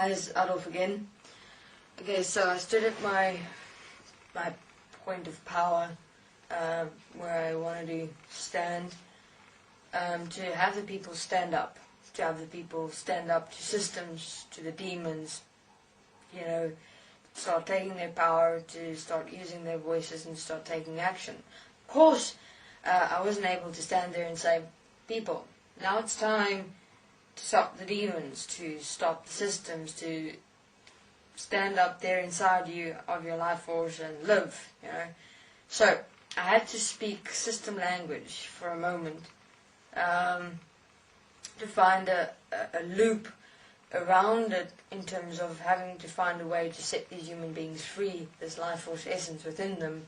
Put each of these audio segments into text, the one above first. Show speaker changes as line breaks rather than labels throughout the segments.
Hi, it's Adolf again. Okay, so I stood at my point of power, where I wanted to stand, to have the people stand up, to systems, to the demons, start taking their power, to start using their voices and start taking action. Of course, I wasn't able to stand there and say, people, now it's time to stop the demons, to stop the systems, to stand up there inside you of your life force and live, So I had to speak system language for a moment, to find a loop around it in terms of having to find a way to set these human beings free, this life force essence within them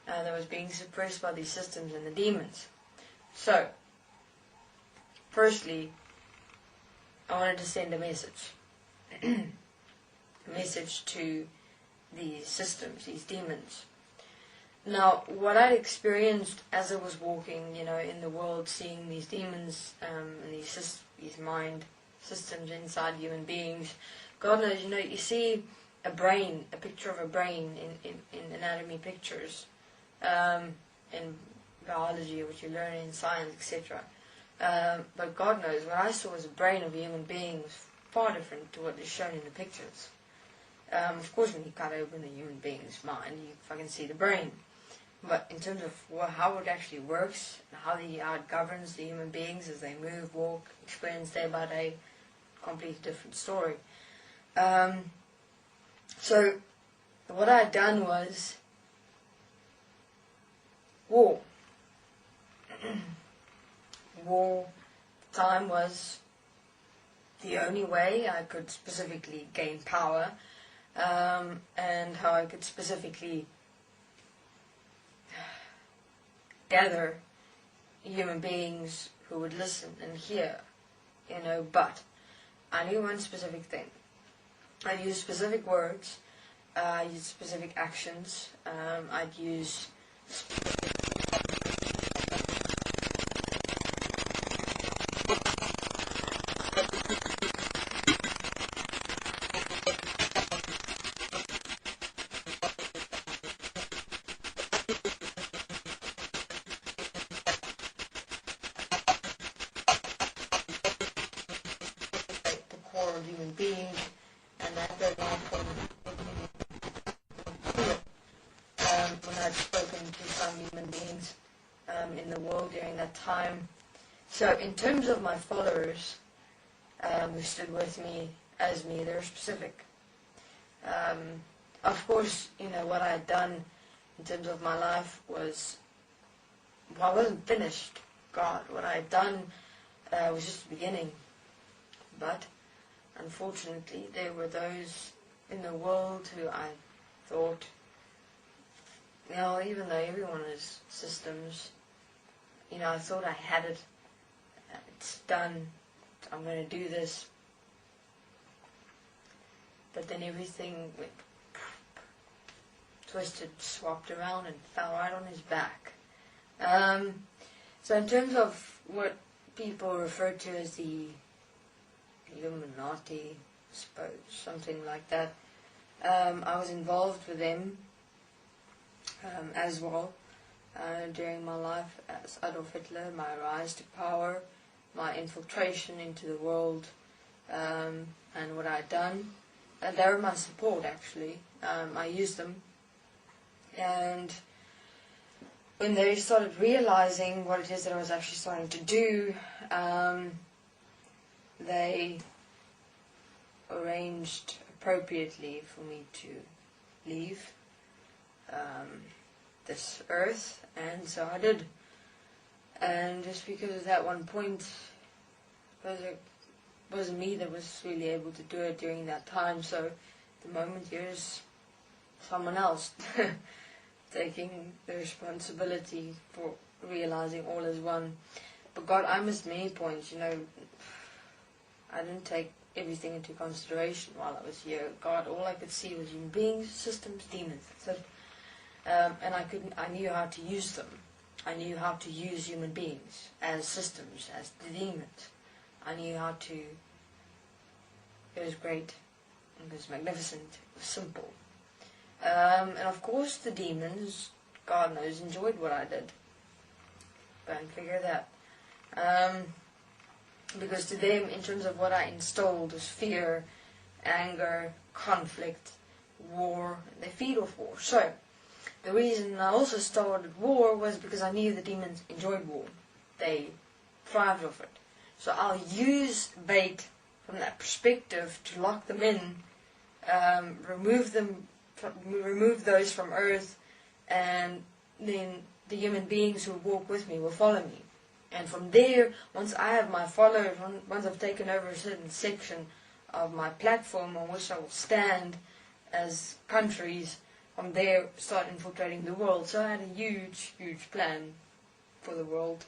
that was being suppressed by these systems and the demons. So, firstly, I wanted to send a message. A message to these systems, these demons. Now, what I'd experienced as I was walking, in the world, seeing these demons and these mind systems inside human beings, God knows, you see a brain, a picture of a brain in anatomy pictures, in biology, which you learn in science, etc. But God knows, what I saw as a brain of a human being was far different to what is shown in the pictures. Of course, when you cut open a human being's mind, you fucking see the brain. But in terms of how it actually works, and how it governs the human beings as they move, walk, experience day by day, completely different story. So, what I had done was war. War time was the only way I could specifically gain power, and how I could specifically gather human beings who would listen and hear, but I knew one specific thing. I used specific words, I used specific actions, I'd use human being, and that goes on from when I'd spoken to some human beings in the world during that time. So in terms of my followers who stood with me as me, they're specific. Of course, what I had done in terms of my life was, I wasn't finished. God, what I had done was just the beginning. But unfortunately, there were those in the world who I thought, even though everyone is systems, I thought I had it. It's done. I'm going to do this. But then everything went twisted, swapped around, and fell right on his back. So in terms of what people refer to as the Illuminati, I suppose, something like that. I was involved with them as well during my life as Adolf Hitler, my rise to power, my infiltration into the world, and what I'd done. And they were my support, actually. I used them. And when they started realizing what it is that I was actually starting to do, they arranged appropriately for me to leave this earth, and so I did. And just because of that one point, it wasn't me that was really able to do it during that time, so at the moment here's someone else taking the responsibility for realizing all is one. But God, I missed many points, I didn't take everything into consideration while I was here. God, all I could see was human beings, systems, demons. And I knew how to use them. I knew how to use human beings as systems, as the demons. I knew how to. It was great. It was magnificent. It was simple. And of course the demons, God knows, enjoyed what I did. Go and figure that. Because to them, in terms of what I installed, was fear, anger, conflict, war. They feed off war. So, the reason I also started war was because I knew the demons enjoyed war. They thrived off it. So I'll use bait from that perspective to lock them in, remove those from Earth, and then the human beings who walk with me will follow me. And from there, once I have my followers, once I've taken over a certain section of my platform on which I will stand as countries, from there start infiltrating the world. So I had a huge, huge plan for the world.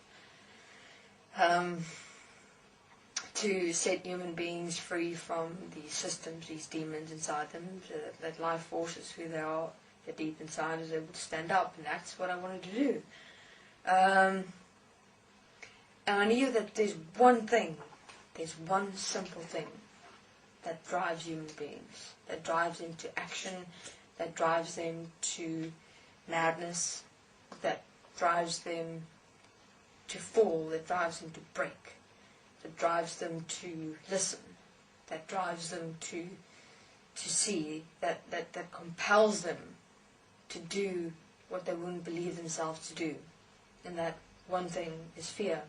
To set human beings free from these systems, these demons inside them, so that life forces who they are, the deep inside, is able to stand up, and that's what I wanted to do. And I knew that there's one simple thing that drives human beings, that drives them to action, that drives them to madness, that drives them to fall, that drives them to break, that drives them to listen, that drives them to see, that compels them to do what they wouldn't believe themselves to do. And that one thing is fear.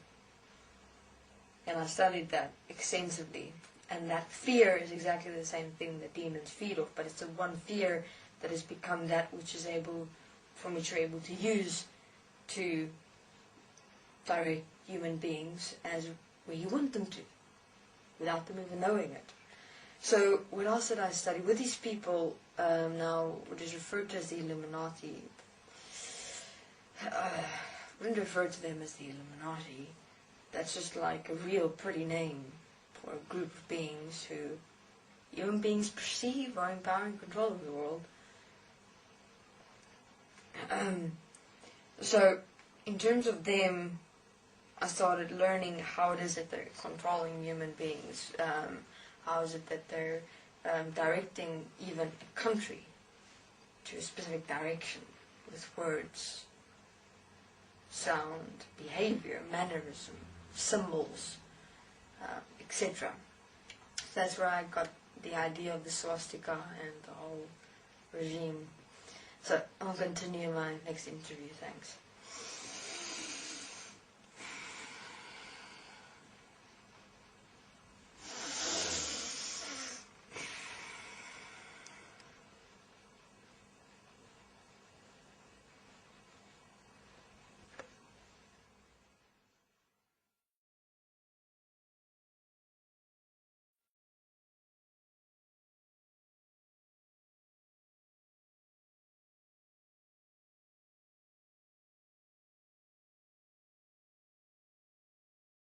And I studied that extensively. And that fear is exactly the same thing that demons feed off, but it's the one fear that has become that which is from which you're able to use to direct human beings as where you want them to, without them even knowing it. So what else did I study? With these people, now what is referred to as the Illuminati, I wouldn't refer to them as the Illuminati. That's just like a real pretty name for a group of beings who human beings perceive are in power and control of the world. So, in terms of them, I started learning how it is that they're controlling human beings. How is it that they're directing even a country to a specific direction with words, sound, behavior, mannerism, symbols, etc. So that's where I got the idea of the swastika and the whole regime. So I'll continue in my next interview. Thanks.